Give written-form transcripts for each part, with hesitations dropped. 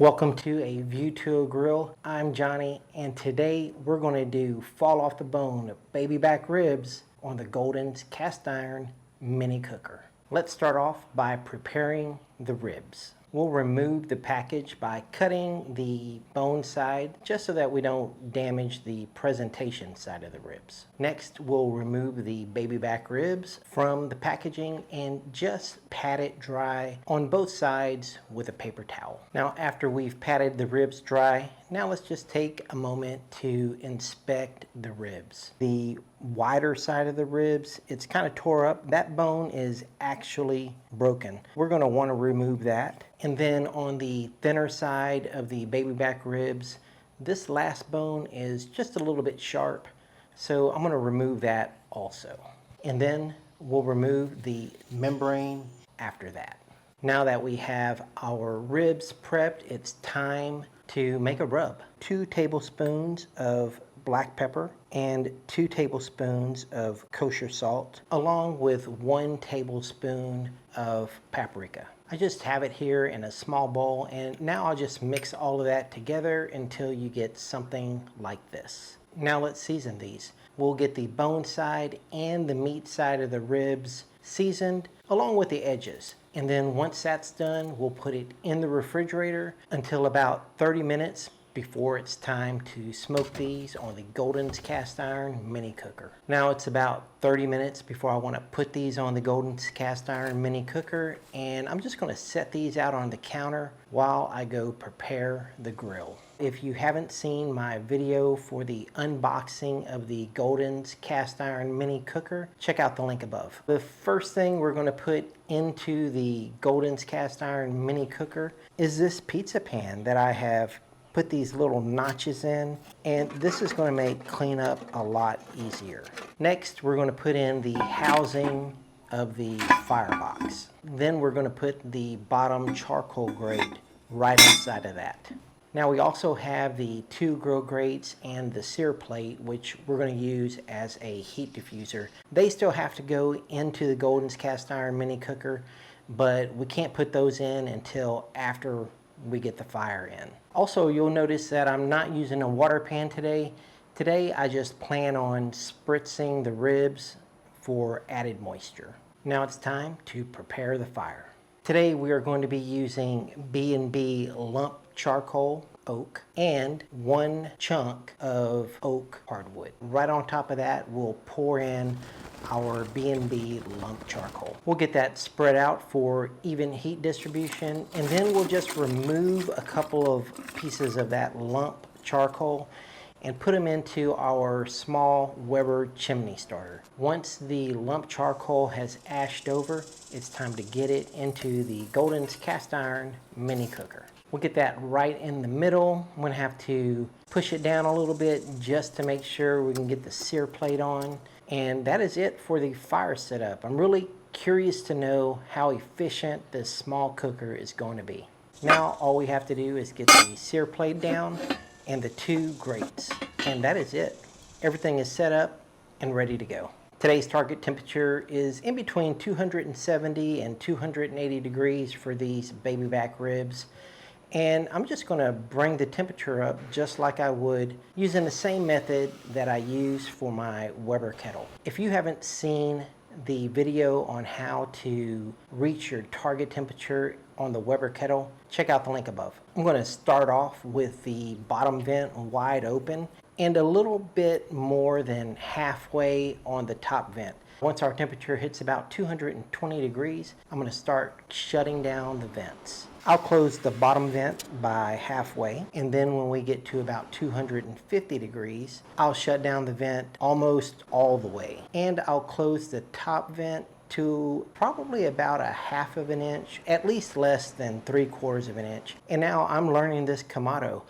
Welcome to A View to a Grill. I'm Johnny, and today we're going to do fall off the bone baby back ribs on the Golden's cast iron mini cooker. Let's start off by preparing the ribs. We'll remove the package by cutting the bone side just so that we don't damage the presentation side of the ribs. Next, we'll remove the baby back ribs from the packaging and just pat it dry on both sides with a paper towel. Now, after we've patted the ribs dry, now let's just take a moment to inspect the ribs. The wider side of the ribs, it's kind of tore up. That bone is actually broken. We're going to want to remove that. And then on the thinner side of the baby back ribs, this last bone is just a little bit sharp. So I'm going to remove that also. And then we'll remove the membrane after that. Now that we have our ribs prepped, it's time to make a rub. 2 tablespoons of black pepper and 2 tablespoons of kosher salt, along with 1 tablespoon of paprika. I just have it here in a small bowl, and now I'll just mix all of that together until you get something like this. Now let's season these. We'll get the bone side and the meat side of the ribs seasoned along with the edges. And then once that's done, we'll put it in the refrigerator until about 30 minutes before it's time to smoke these on the Golden's cast iron mini cooker. Now it's about 30 minutes before I want to put these on the Golden's cast iron mini cooker, and I'm just going to set these out on the counter while I go prepare the grill. If you haven't seen my video for the unboxing of the Golden's cast iron mini cooker, check out the link above. The first thing we're going to put into the Golden's cast iron mini cooker is this pizza pan that I have put these little notches in, and this is going to make cleanup a lot easier. Next, we're going to put in the housing of the firebox. Then we're going to put the bottom charcoal grate right inside of that. Now we also have the 2 grill grates and the sear plate, which we're going to use as a heat diffuser. They still have to go into the Golden's cast iron mini cooker, but we can't put those in until after we get the fire in. Also, you'll notice that I'm not using a water pan today. Today, I just plan on spritzing the ribs for added moisture. Now it's time to prepare the fire. Today, we are going to be using B&B lump charcoal oak and 1 chunk of oak hardwood. Right on top of that, we'll pour in our B&B lump charcoal. We'll get that spread out for even heat distribution, and then we'll just remove a couple of pieces of that lump charcoal and put them into our small Weber chimney starter. Once the lump charcoal has ashed over, it's time to get it into the Golden's cast iron mini cooker. We'll get that right in the middle. I'm going to have to push it down a little bit just to make sure we can get the sear plate on. And that is it for the fire setup. I'm really curious to know how efficient this small cooker is going to be. Now all we have to do is get the sear plate down and the 2 grates. And that is it. Everything is set up and ready to go. Today's target temperature is in between 270 and 280 degrees for these baby back ribs. And I'm just going to bring the temperature up just like I would using the same method that I use for my Weber kettle. If you haven't seen the video on how to reach your target temperature on the Weber kettle, check out the link above. I'm going to start off with the bottom vent wide open and a little bit more than halfway on the top vent. Once our temperature hits about 220 degrees, I'm going to start shutting down the vents. I'll close the bottom vent by halfway, and then when we get to about 250 degrees, I'll shut down the vent almost all the way. And I'll close the top vent to probably about 1/2 of an inch, at least less than 3/4 of an inch. And now I'm learning this Kamado,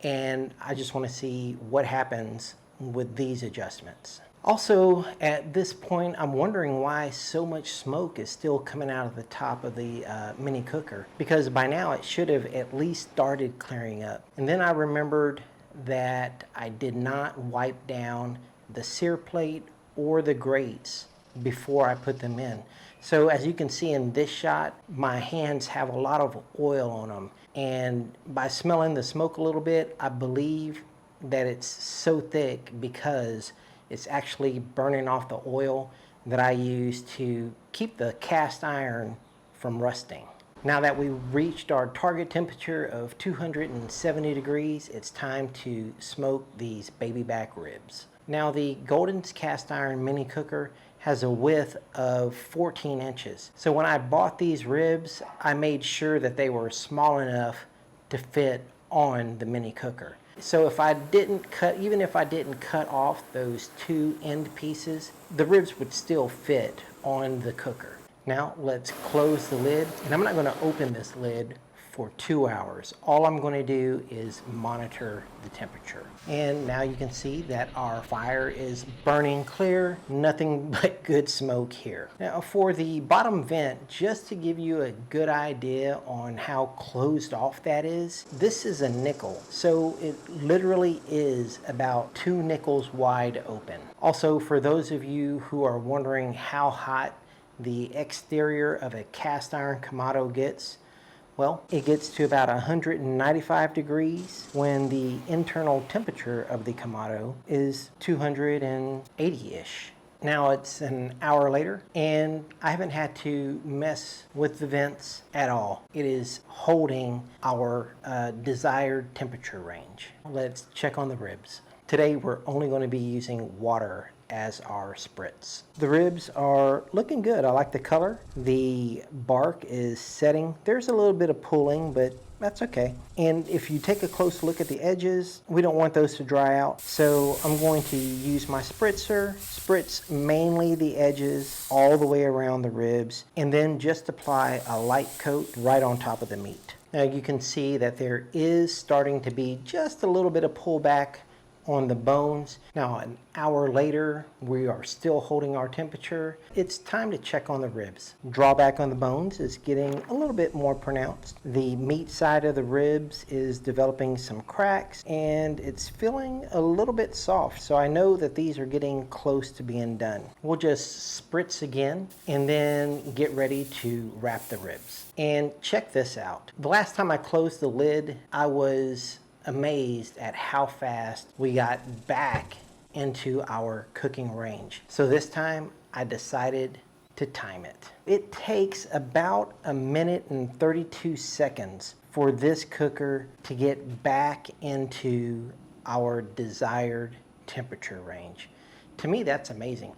and I just want to see what happens with these adjustments. Also, at this point, I'm wondering why so much smoke is still coming out of the top of the mini cooker, because by now it should have at least started clearing up. And then I remembered that I did not wipe down the sear plate or the grates before I put them in. So as you can see in this shot, my hands have a lot of oil on them. And by smelling the smoke a little bit, I believe that it's so thick because it's actually burning off the oil that I use to keep the cast iron from rusting. Now that we've reached our target temperature of 270 degrees, it's time to smoke these baby back ribs. Now the Golden's cast iron mini cooker has a width of 14 inches. So when I bought these ribs, I made sure that they were small enough to fit on the mini cooker. So if I didn't cut, even if I didn't cut off those two end pieces, the ribs would still fit on the cooker. Now let's close the lid, and I'm not going to open this lid for 2 hours. All I'm going to do is monitor the temperature. And now you can see that our fire is burning clear, nothing but good smoke here. Now for the bottom vent, just to give you a good idea on how closed off that is, this is a nickel. So it literally is about 2 nickels wide open. Also, for those of you who are wondering how hot the exterior of a cast iron Kamado gets, well, it gets to about 195 degrees when the internal temperature of the Kamado is 280-ish. Now it's an hour later and I haven't had to mess with the vents at all. It is holding our desired temperature range. Let's check on the ribs. Today we're only going to be using water as our spritz. The ribs are looking good. I like the color. The bark is setting. There's a little bit of pulling, but that's okay. And if you take a close look at the edges, we don't want those to dry out. So I'm going to use my spritzer, spritz mainly the edges all the way around the ribs, and then just apply a light coat right on top of the meat. Now you can see that there is starting to be just a little bit of pullback on the bones. Now an hour later, we are still holding our temperature. It's time to check on the ribs. Drawback on the bones is getting a little bit more pronounced. The meat side of the ribs is developing some cracks and it's feeling a little bit soft. So I know that these are getting close to being done. We'll just spritz again and then get ready to wrap the ribs. And check this out. The last time I closed the lid, I was amazed at how fast we got back into our cooking range. So this time I decided to time it. It takes about 1 minute and 32 seconds for this cooker to get back into our desired temperature range. To me, that's amazing.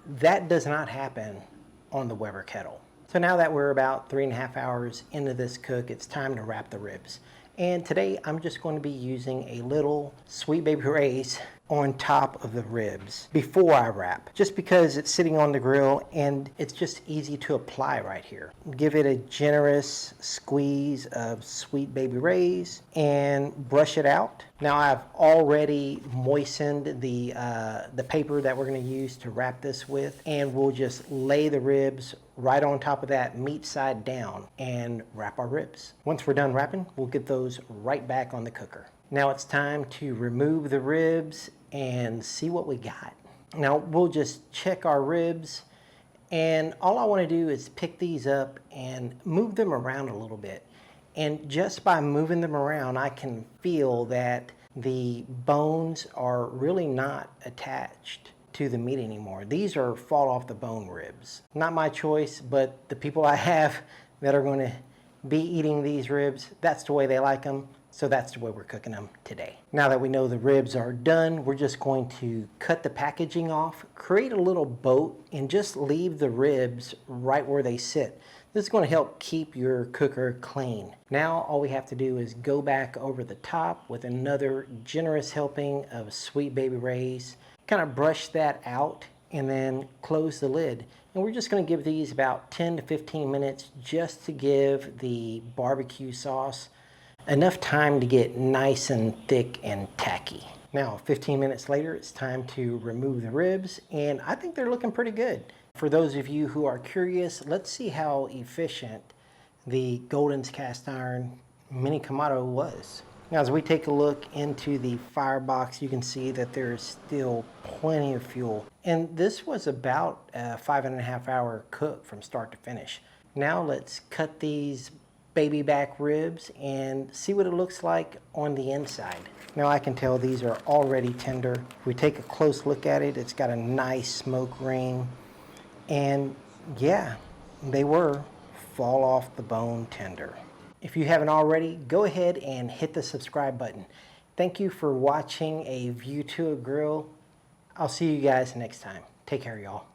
That does not happen on the Weber kettle. So now that we're about 3.5 hours into this cook, it's time to wrap the ribs. And today I'm just going to be using a little Sweet Baby Ray's on top of the ribs before I wrap, just because it's sitting on the grill and it's just easy to apply right here. Give it a generous squeeze of Sweet Baby Ray's and brush it out. Now I've already moistened the paper that we're going to use to wrap this with, and we'll just lay the ribs right on top of that meat side down and wrap our ribs. Once we're done wrapping, we'll get those right back on the cooker. Now it's time to remove the ribs and see what we got. Now we'll just check our ribs, and all I want to do is pick these up and move them around a little bit. And just by moving them around, I can feel that the bones are really not attached to the meat anymore. These are fall off the bone ribs. Not my choice, but the people I have that are going to be eating these ribs, that's the way they like them. So that's the way we're cooking them today. Now that we know the ribs are done, we're just going to cut the packaging off, create a little boat, and just leave the ribs right where they sit. This is going to help keep your cooker clean. Now all we have to do is go back over the top with another generous helping of Sweet Baby Ray's, kind of brush that out, and then close the lid. And we're just going to give these about 10 to 15 minutes just to give the barbecue sauce enough time to get nice and thick and tacky. Now 15 minutes later, it's time to remove the ribs, and I think they're looking pretty good. For those of you who are curious, let's see how efficient the Golden's cast iron mini Kamado was. Now as we take a look into the firebox, you can see that there is still plenty of fuel. And this was about a 5.5 hour cook from start to finish. Now let's cut these baby back ribs and see what it looks like on the inside. Now I can tell these are already tender. If we take a close look at it, it's got a nice smoke ring. And yeah, they were fall off the bone tender. If you haven't already, go ahead and hit the subscribe button. Thank you for watching a view to a grill. I'll see you guys next time. Take care, y'all.